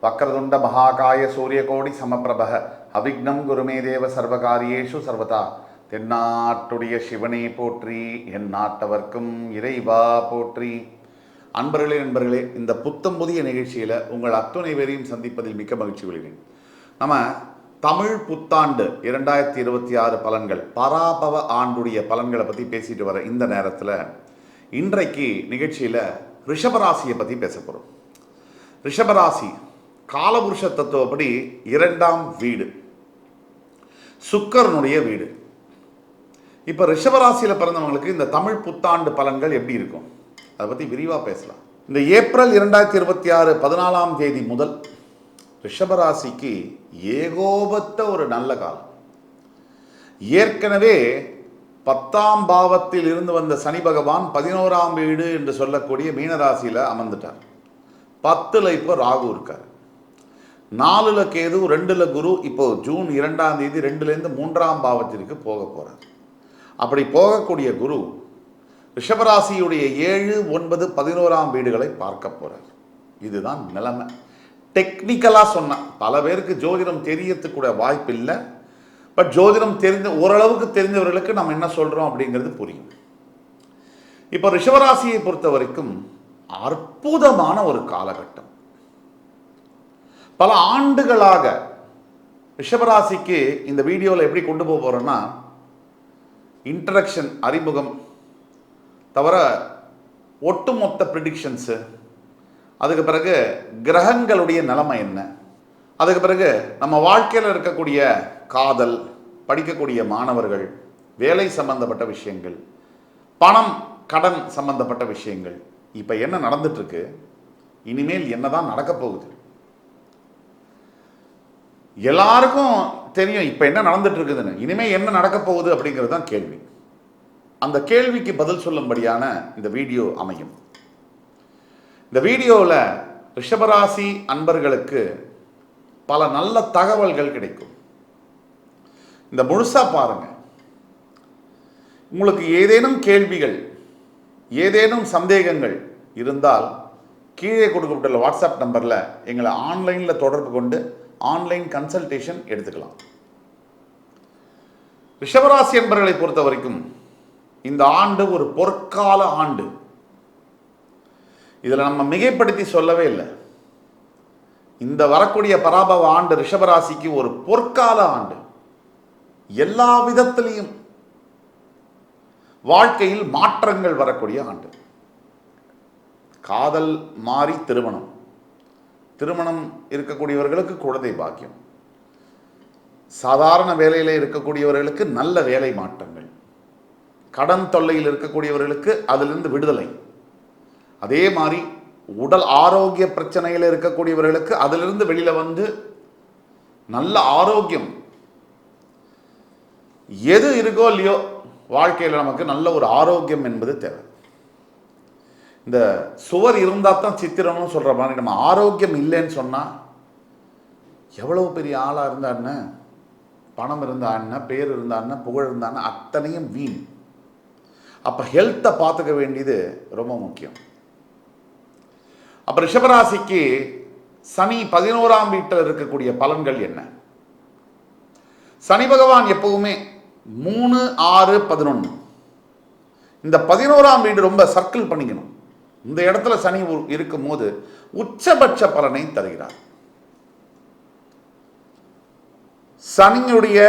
வக்ரதுண்ட மகாகாய சூரியகோடி சமப்பிரபக அவிக்னம் குருமே தேவ சர்வகாரியேஷு சர்வதா. தென்னாட்டுடைய சிவனே போற்றி, என் நாட்டவர்க்கும் இறைவா போற்றி. அன்பர்களே நண்பர்களே, இந்த புத்தம் புதிய நிகழ்ச்சியில் உங்கள் அத்துணை பேரையும் சந்திப்பதில் மிக்க மகிழ்ச்சி கொள்கிறேன். நம்ம தமிழ் புத்தாண்டு 2026 பலன்கள், பராபவ ஆண்டுடைய பலன்களை பற்றி பேசிட்டு வர இந்த நேரத்தில் இன்றைக்கு நிகழ்ச்சியில் ரிஷபராசியை பற்றி பேச போகிறோம். ரிஷபராசி காலபுருஷ தத்துவப்படி 2ஆம் வீடு, சுக்கரனுடைய வீடு. இப்போ ரிஷபராசியில் பிறந்தவங்களுக்கு இந்த தமிழ் புத்தாண்டு பலன்கள் எப்படி இருக்கும், அதை பற்றி விரிவாக பேசலாம். இந்த ஏப்ரல் 2026 14ஆம் தேதி முதல் ரிஷபராசிக்கு ஏகோபத்த ஒரு நல்ல காலம். ஏற்கனவே 10ஆம் பாவத்தில் இருந்து வந்த சனி பகவான் 11ஆம் வீடு என்று சொல்லக்கூடிய மீனராசியில் அமர்ந்துட்டார். 10ல் இப்போ ராகு இருக்கார், 4ல் கேது, 2ல் குரு. இப்போ ஜூன் 2ஆம் தேதி 2லேருந்து 3ஆம் பாவத்திற்கு போக போகிறார். அப்படி போகக்கூடிய குரு ரிஷபராசியுடைய 7, 9, 11ஆம் வீடுகளை பார்க்க போகிறார். இதுதான் நிலைமை. டெக்னிக்கலாக சொன்னால் பல பேருக்கு ஜோதிடம் தெரியறதுக்கூட வாய்ப்பு இல்லை. பட் ஜோதிடம் ஓரளவுக்கு தெரிந்தவர்களுக்கு நம்ம என்ன சொல்கிறோம் அப்படிங்கிறது புரியும். இப்போ ரிஷபராசியை பொறுத்த வரைக்கும் அற்புதமான ஒரு காலகட்டம். பல ஆண்டுகளாக ரிஷபராசிக்கு இந்த வீடியோவில் எப்படி கொண்டு போக போகிறோன்னா, இன்ட்ரடக்ஷன், அறிமுகம் தவிர ஒட்டுமொத்த ப்ரிடிக்ஷன்ஸு, அதுக்கு பிறகு கிரகங்களுடைய நிலைமை என்ன, அதுக்கு பிறகு நம்ம வாழ்க்கையில் இருக்கக்கூடிய காதல், படிக்கக்கூடிய மாணவர்கள், வேலை சம்பந்தப்பட்ட விஷயங்கள், பணம் கடன் சம்பந்தப்பட்ட விஷயங்கள், இப்போ என்ன நடந்துட்டுருக்கு, இனிமேல் என்ன தான் நடக்க போகுது, எல்லாருக்கும் தெரியும் இப்போ என்ன நடந்துட்டு இருக்குதுன்னு. இனிமேல் என்ன நடக்க போகுது அப்படிங்கிறது தான் கேள்வி. அந்த கேள்விக்கு பதில் சொல்லும்படியான இந்த வீடியோ அமையும். இந்த வீடியோவில் ரிஷபராசி அன்பர்களுக்கு பல நல்ல தகவல்கள் கிடைக்கும். இந்த முழுசாக பாருங்க. உங்களுக்கு ஏதேனும் கேள்விகள், ஏதேனும் சந்தேகங்கள் இருந்தால் கீழே கொடுக்கப்பட்டுள்ள வாட்ஸ்அப் நம்பரில் எங்களை ஆன்லைனில் தொடர்பு கொண்டு ஆன்லைன் கன்சல்டேஷன் எடுத்துக்கலாம். ரிஷபராசி என்பவர்களை பொறுத்த வரைக்கும் இந்த ஆண்டு ஒரு பொற்கால ஆண்டு. இதில் நம்ம மிகைப்படுத்தி சொல்லவே இல்லை. இந்த வரக்கூடிய பராபவ ஆண்டு ரிஷபராசிக்கு ஒரு பொற்கால ஆண்டு. எல்லா விதத்திலையும் வாழ்க்கையில் மாற்றங்கள் வரக்கூடிய ஆண்டு. காதல் மாறி திருமணம், திருமணம் இருக்கக்கூடியவர்களுக்கு குழந்தை பாக்கியம், சாதாரண வேலையில் இருக்கக்கூடியவர்களுக்கு நல்ல வேலை மாற்றங்கள், கடன் தொல்லையில் இருக்கக்கூடியவர்களுக்கு அதிலிருந்து விடுதலை, அதே மாதிரி உடல் ஆரோக்கிய பிரச்சனையில் இருக்கக்கூடியவர்களுக்கு அதிலிருந்து வெளியில வந்து நல்ல ஆரோக்கியம். எது இருக்கோ இல்லையோ வாழ்க்கையில் நமக்கு நல்ல ஒரு ஆரோக்கியம் என்பது தேவை. இந்த சுவர் இருந்தால் தான் சித்திரம்னு சொல்கிற மாதிரி நம்ம ஆரோக்கியம் இல்லைன்னு சொன்னால் எவ்வளவு பெரிய ஆளாக இருந்தான்னு, பணம் இருந்தான்னு, பேர் இருந்தான்னு, புகழ் இருந்தான்னு அத்தனையும் வீண். அப்போ ஹெல்த்தை பார்த்துக்க வேண்டியது ரொம்ப முக்கியம். அப்போ ரிஷபராசிக்கு சனி 11ஆம் வீட்டில் இருக்கக்கூடிய பலன்கள் என்ன? சனி பகவான் எப்பவுமே 3, 6, 11 இந்த 11ஆம் வீடு ரொம்ப சர்க்கிள் பண்ணிக்கணும். இந்த இடத்துல சனி இருக்கும் போது உச்சபட்ச பலனை தருகிறார். சனியுடைய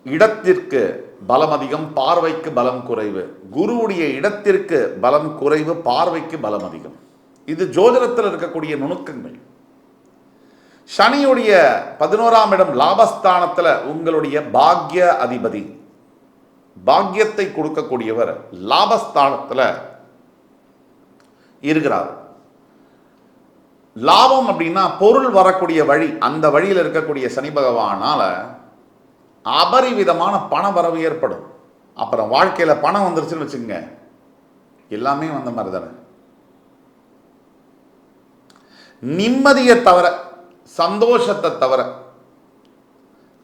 இடத்திற்கு பலம் அதிகம், பார்வைக்கு பலம் குறைவு. குருவுடைய இடத்திற்கு பலம் குறைவு, பார்வைக்கு பலம் அதிகம். இது ஜோதிடத்தில் இருக்கக்கூடிய நுணுக்கங்கள். சனியுடைய 11ஆம் இடம் லாபஸ்தானத்தில் உங்களுடைய பாக்ய அதிபதி, பாக்கியத்தை கொடுக்கக்கூடியவர் லாபஸ்தானத்தில் இருக்கிறார். லாபம் அப்படின்னா பொருள் வரக்கூடிய வழி, அந்த வழியில் இருக்கக்கூடிய சனி பகவானால அபரிவிதமான பண வரவு ஏற்படும். அப்புறம் வாழ்க்கையில் பணம் வந்துருச்சுன்னு வச்சுக்கோங்க, எல்லாமே வந்த மாதிரி தானே. நிம்மதியை தவிர, சந்தோஷத்தை தவிர,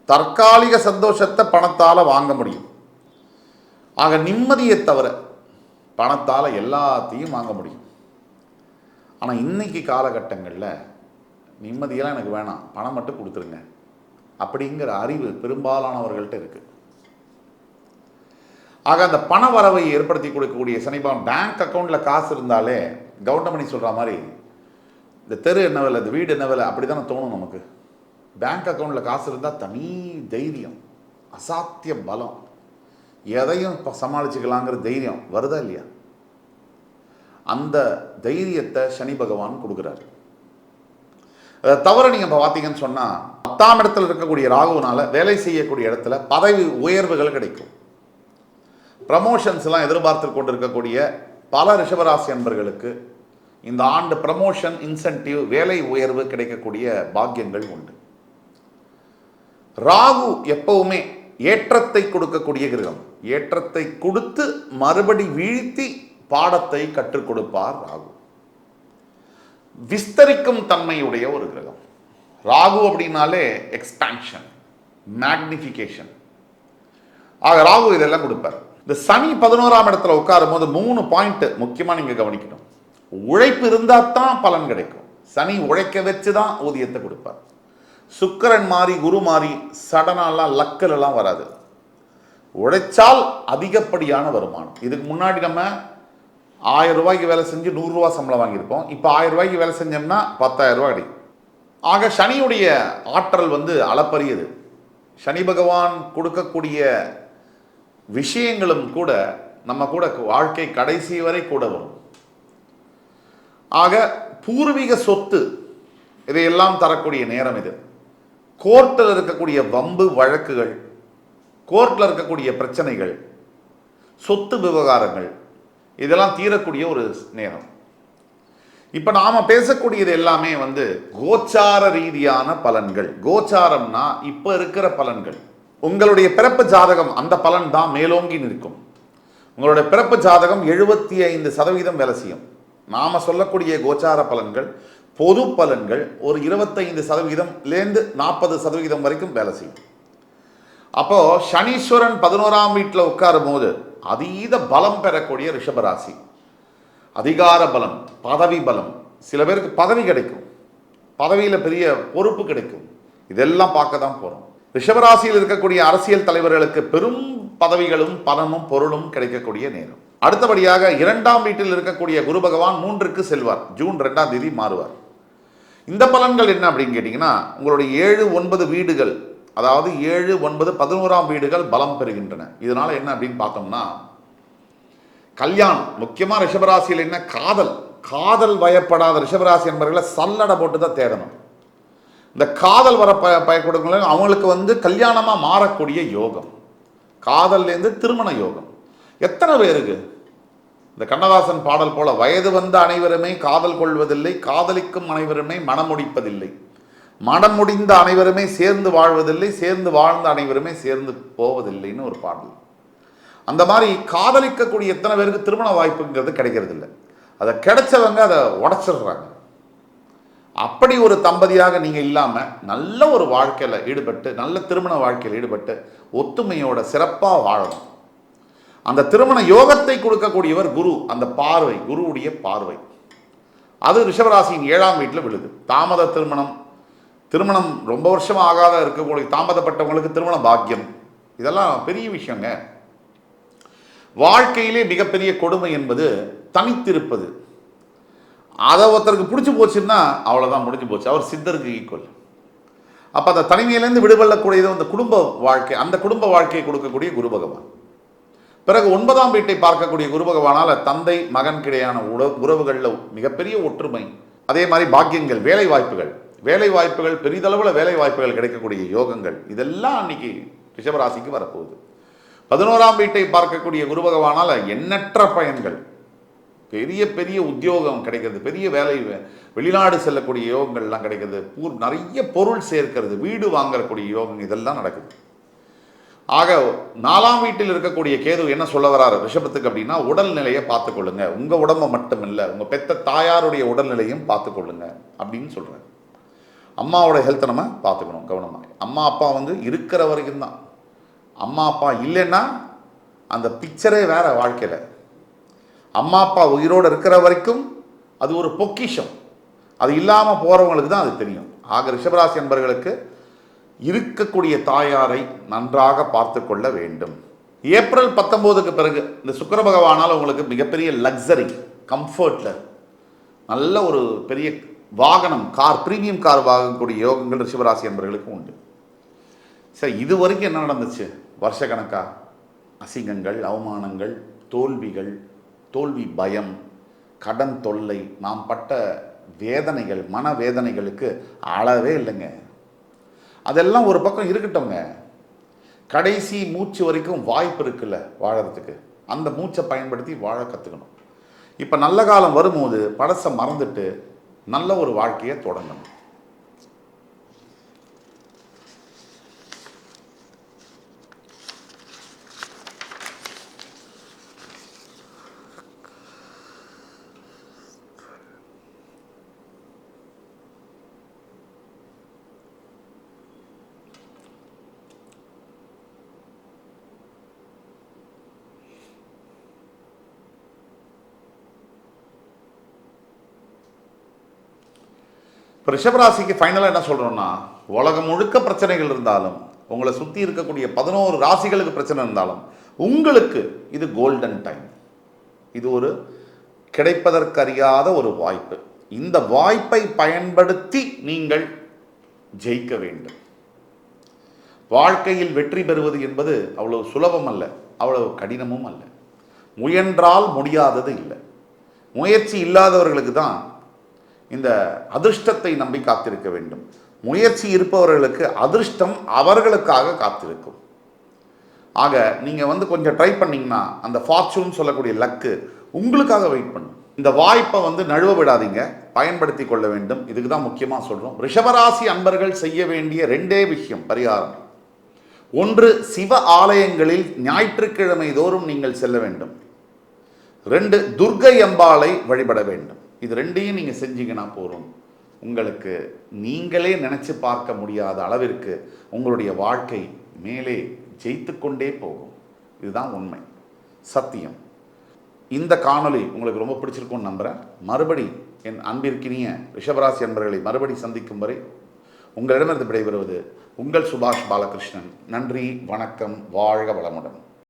தற்காலிக சந்தோஷத்தை பணத்தால் வாங்க முடியும். ஆக நிம்மதியை தவிர பணத்தால் எல்லாத்தையும் வாங்க முடியும். ஆனால் இன்னைக்கு காலகட்டங்களில் நிம்மதியெல்லாம் எனக்கு வேணாம், பணம் மட்டும் கொடுத்துருங்க அப்படிங்கிற அறிவு பெரும்பாலானவர்கள்ட்ட இருக்கு. ஆக அந்த பண வரவை ஏற்படுத்தி கொடுக்கக்கூடிய சனிபகவான் பேங்க் அக்கௌண்ட்டில் காசு இருந்தாலே கவுண்டமணி சொல்கிற மாதிரி இந்த தெரு என்ன விலை, இந்த வீடு என்ன விலை அப்படி தானே தோணும் நமக்கு. பேங்க் அக்கௌண்ட்டில் காசு இருந்தால் தனி தைரியம், அசாத்திய பலம், எதையும் சமாளிச்சுக்கலாங்கிற தைரியம் வருதா இல்லையா? அந்த தைரியத்தை சனி பகவான் கொடுக்குறாரு. அதை தவிர நீங்கள் இப்போ பார்த்தீங்கன்னு சொன்னால் 10ஆம் இடத்துல இருக்கக்கூடிய ராகுனால வேலை செய்யக்கூடிய இடத்துல பதவி உயர்வுகள் கிடைக்கும். ப்ரமோஷன்ஸ்லாம் எதிர்பார்த்து கொண்டு இருக்கக்கூடிய பல ரிஷபராசி அன்பர்களுக்கு இந்த ஆண்டு ப்ரமோஷன், இன்சென்டிவ், வேலை உயர்வு கிடைக்கக்கூடிய பாக்கியங்கள் உண்டு. ராகு எப்பவுமே ஏற்றத்தை கொடுக்கக்கூடிய கிரகம். ஏற்றத்தை கொடுத்து மறுபடி வீழ்த்தி பாடத்தை கற்றுக் கொடுப்பார் ராகு. விஸ்தரிக்கும் தன்மையுடைய ஒரு கிரகம் ராகு. அப்படின்னாலே எக்ஸ்பான்ஷன், மேக்னிஃபிகேஷன். ஆக ராகு இதெல்லாம் கொடுப்பார். இந்த சனி 11ஆம் இடத்துல உட்காரும் போது 3 பாயிண்ட் முக்கியமாக நீங்கள் கவனிக்கணும். உழைப்பு இருந்தால் தான் பலன் கிடைக்கும். சனி உழைக்க வச்சு தான் ஊதியத்தை கொடுப்பார். சுக்கிரன் மாறி குரு மாறி சடனாலாம் லக்கலெல்லாம் வராது. உழைச்சால் அதிகப்படியான வருமானம். இதுக்கு முன்னாடி நம்ம 1000 ரூபாய்க்கு வேலை செஞ்சு 100 ரூபா சம்பளம் வாங்கியிருப்போம். இப்போ 1000 ரூபாய்க்கு வேலை செஞ்சோம்னா 10,000 ரூபாய் கிடைக்கும். ஆக சனியுடைய ஆற்றல் அளப்பரியது. சனி பகவான் கொடுக்கக்கூடிய விஷயங்களும் கூட நம்ம கூட வாழ்க்கை கடைசி வரை கூட வரும். ஆக பூர்வீக சொத்து இதையெல்லாம் தரக்கூடிய நேரம் இது. கோர்ட்டில் இருக்கக்கூடிய வம்பு வழக்குகள், கோர்ட்டில் இருக்கக்கூடிய பிரச்சனைகள், சொத்து விவகாரங்கள் இதெல்லாம் தீரக்கூடிய ஒரு நேரம். இப்போ நாம் பேசக்கூடியது எல்லாமே கோச்சார ரீதியான பலன்கள். கோச்சாரம்னா இப்போ இருக்கிற பலன்கள். உங்களுடைய பிறப்பு ஜாதகம் அந்த பலன் தான் மேலோங்கி நிற்கும். உங்களுடைய பிறப்பு ஜாதகம் 75% வேலை செய்யும். நாம் சொல்லக்கூடிய கோச்சார பலன்கள், பொது பலன்கள் ஒரு 25%லேருந்து 40% வரைக்கும் வேலை செய்யும். அப்போ சனீஸ்வரன் 11ஆம் வீட்டில் உட்காரும் போது அதீத பலம் பெறக்கூடிய ரிஷபராசி. அதிகார பலம், பதவி பலம். சில பேருக்கு பதவி கிடைக்கும், பதவியில் பெரிய பொறுப்பு கிடைக்கும். இதெல்லாம் பார்க்க தான் போகிறோம். ரிஷபராசியில் இருக்கக்கூடிய அரசியல் தலைவர்களுக்கு பெரும் பதவிகளும் பணமும் பொருளும் கிடைக்கக்கூடிய நேரம். அடுத்தபடியாக 2ஆம் வீட்டில் இருக்கக்கூடிய குரு பகவான் 3க்கு செல்வார். ஜூன் 2ஆம் தேதி மாறுவார். இந்த பலன்கள் என்ன அப்படின்னு கேட்டிங்கன்னா, உங்களுடைய 7, 9 வீடுகள், அதாவது 7, 9, 11ஆம் வீடுகள் பலம் பெறுகின்றன. இதனால என்ன அப்படின்னு பார்த்தோம்னா, கல்யாணம். முக்கியமாக ரிஷபராசியில் என்ன, காதல் வயப்படாத ரிஷபராசி என்பவர்களை சல்லடை போட்டு தான் தேடணும். இந்த காதல் வர பயப்படுங்கள அவங்களுக்கு கல்யாணமாக மாறக்கூடிய யோகம், காதல்லேருந்து திருமண யோகம். எத்தனை பேருக்கு இந்த கண்ணதாசன் பாடல் போல, வயது வந்த அனைவருமே காதல் கொள்வதில்லை, காதலிக்கும் அனைவருமே மனம் முடிப்பதில்லை, மனம் முடிந்த அனைவருமே சேர்ந்து வாழ்வதில்லை, சேர்ந்து வாழ்ந்த அனைவருமே சேர்ந்து போவதில்லைன்னு ஒரு பாடல். அந்த மாதிரி காதலிக்கக்கூடிய எத்தனை பேருக்கு திருமண வாய்ப்புங்கிறது கிடைக்கிறது இல்லை. அதை கிடைச்சவங்க அதை உடச்சிடுறாங்க. அப்படி ஒரு தம்பதியாக நீங்கள் இல்லாமல் நல்ல ஒரு வாழ்க்கையில் ஈடுபட்டு, நல்ல திருமண வாழ்க்கையில் ஈடுபட்டு ஒத்துமையோட சிறப்பாக வாழணும். அந்த திருமண யோகத்தை கொடுக்கக்கூடியவர் குரு. அந்த பார்வை, குருவுடைய பார்வை, அது ரிஷபராசியின் 7ஆம் வீட்டில் விழுது. தாமத திருமணம் ரொம்ப வருஷம் ஆகாத இருக்கக்கூடிய தாமதப்பட்டவங்களுக்கு திருமண பாக்கியம், இதெல்லாம் பெரிய விஷயங்க. வாழ்க்கையிலே மிகப்பெரிய கொடுமை என்பது தனித்திருப்பது. அதை ஒருத்தருக்கு பிடிச்சி போச்சுன்னா அவ்வளோதான், முடிஞ்சு போச்சு, அவர் சித்தருக்கு ஈக்குவல். அப்போ அந்த தனிமையிலேருந்து விடுபடக்கூடியது அந்த குடும்ப வாழ்க்கை. அந்த குடும்ப வாழ்க்கையை கொடுக்கக்கூடிய குரு பகவான். பிறகு 9ஆம் வீட்டை பார்க்கக்கூடிய குரு பகவானால் தந்தை மகன் கிடையான உறவுகளில் மிகப்பெரிய ஒற்றுமை. அதே மாதிரி பாக்கியங்கள், வேலை வாய்ப்புகள் பெரிதளவில் வேலை வாய்ப்புகள் கிடைக்கக்கூடிய யோகங்கள், இதெல்லாம் அன்னைக்கு ரிஷபராசிக்கு வரப்போகுது. 11ஆம் வீட்டை பார்க்கக்கூடிய குரு பகவானால் எண்ணற்ற பயன்கள், பெரிய உத்தியோகம் கிடைக்கிறது, பெரிய வேலை, வெளிநாடு செல்லக்கூடிய யோகங்கள்லாம் கிடைக்கிறது, நிறைய பொருள் சேர்க்கிறது, வீடு வாங்கக்கூடிய யோகம், இதெல்லாம் நடக்குது. ஆக 4ஆம் வீட்டில் இருக்கக்கூடிய கேது என்ன சொல்ல வராரு ரிஷபத்துக்கு அப்படின்னா, உடல்நிலையை பார்த்துக்கொள்ளுங்க. உங்கள் உடம்பை மட்டும் இல்லை, உங்கள் பெத்த தாயாருடைய உடல்நிலையும் பார்த்துக்கொள்ளுங்க அப்படின்னு சொல்கிறார். அம்மாவோட ஹெல்த்தை நம்ம பார்த்துக்கணும் கவனமாக. அம்மா அப்பா இருக்கிற வரைக்கும் தான். அம்மா அப்பா இல்லைன்னா அந்த பிக்சரே வேற வாழ்க்கையில். அம்மா அப்பா உயிரோடு இருக்கிற வரைக்கும் அது ஒரு பொக்கிஷம். அது இல்லாமல் போகிறவங்களுக்கு தான் அது தெரியும். ஆக ரிஷபராசி என்பவர்களுக்கு இருக்கக்கூடிய தாயாரை நன்றாக பார்த்து கொள்ள வேண்டும். ஏப்ரல் 19க்கு பிறகு இந்த சுக்கிர பகவானால் உங்களுக்கு மிகப்பெரிய லக்ஸரி, கம்ஃபர்ட்டில் நல்ல ஒரு பெரிய வாகனம், கார், பிரீமியம் கார் வாங்கக்கூடிய யோகங்கள் ரிஷபராசி என்பவர்களுக்கு உண்டு. சரி, இது வரைக்கும் என்ன நடந்துச்சு? வருஷக்கணக்காக அசிங்கங்கள், அவமானங்கள், தோல்விகள், தோல்வி பயம், கடன் தொல்லை, நாம் பட்ட வேதனைகள், மன வேதனைகளுக்கு அளவே இல்லைங்க. அதெல்லாம் ஒரு பக்கம் இருக்கட்டும்ங்க. கடைசி மூச்சு வரைக்கும் வாய்ப்பு இருக்குல்ல வாழறதுக்கு, அந்த மூச்சை பயன்படுத்தி வாழ கற்றுக்கணும். இப்போ நல்ல காலம் வரும்போது பழசை மறந்துட்டு நல்ல ஒரு வாழ்க்கையை தொடங்கணும். இப்போ ரிஷபராசிக்கு ஃபைனலாக என்ன சொல்கிறோன்னா, உலகம் முழுக்க பிரச்சனைகள் இருந்தாலும், உங்களை சுற்றி இருக்கக்கூடிய 11 ராசிகளுக்கு பிரச்சனை இருந்தாலும், உங்களுக்கு இது கோல்டன் டைம். இது ஒரு கிடைப்பதற்கறியாத ஒரு வாய்ப்பு. இந்த வாய்ப்பை பயன்படுத்தி நீங்கள் ஜெயிக்க வேண்டும். வாழ்க்கையில் வெற்றி பெறுவது என்பது அவ்வளவு சுலபம் அல்ல, அவ்வளவு கடினமும் அல்ல. முயன்றால் முடியாதது இல்லை. முயற்சி இல்லாதவர்களுக்கு தான் இந்த அதிர்ஷ்டத்தை நம்பி காத்திருக்க வேண்டும். முயற்சி இருப்பவர்களுக்கு அதிர்ஷ்டம் அவர்களுக்காக காத்திருக்கும். ஆக நீங்கள் கொஞ்சம் ட்ரை பண்ணிங்கன்னா அந்த ஃபார்ச்சூன் சொல்லக்கூடிய லக்கு உங்களுக்காக வெயிட் பண்ணும். இந்த வாய்ப்பை நழுவ விடாதீங்க, பயன்படுத்தி கொள்ள வேண்டும். இதுக்கு தான் முக்கியமாக சொல்கிறோம். ரிஷபராசி அன்பர்கள் செய்ய வேண்டிய 2 விஷயம் பரிகாரம். 1, சிவ ஆலயங்களில் ஞாயிற்றுக்கிழமை தோறும் நீங்கள் செல்ல வேண்டும். 2, துர்க்கை அம்பாளை வழிபட வேண்டும். இது 2ஐயும் நீங்கள் செஞ்சீங்கன்னா போதும். உங்களுக்கு நீங்களே நினச்சி பார்க்க முடியாத அளவிற்கு உங்களுடைய வாழ்க்கை மேலே ஜெயித்து கொண்டே போகும். இதுதான் உண்மை, சத்தியம். இந்த காணொளி உங்களுக்கு ரொம்ப பிடிச்சிருக்கும்னு நம்புகிறேன். மறுபடி என் அன்பிற்கினிய ரிஷபராசி அன்பர்களை மறுபடி சந்திக்கும் வரை உங்களிடமிருந்து விடைபெறுவது உங்கள் சுபாஷ் பாலகிருஷ்ணன். நன்றி, வணக்கம், வாழ்க வளமுடன்.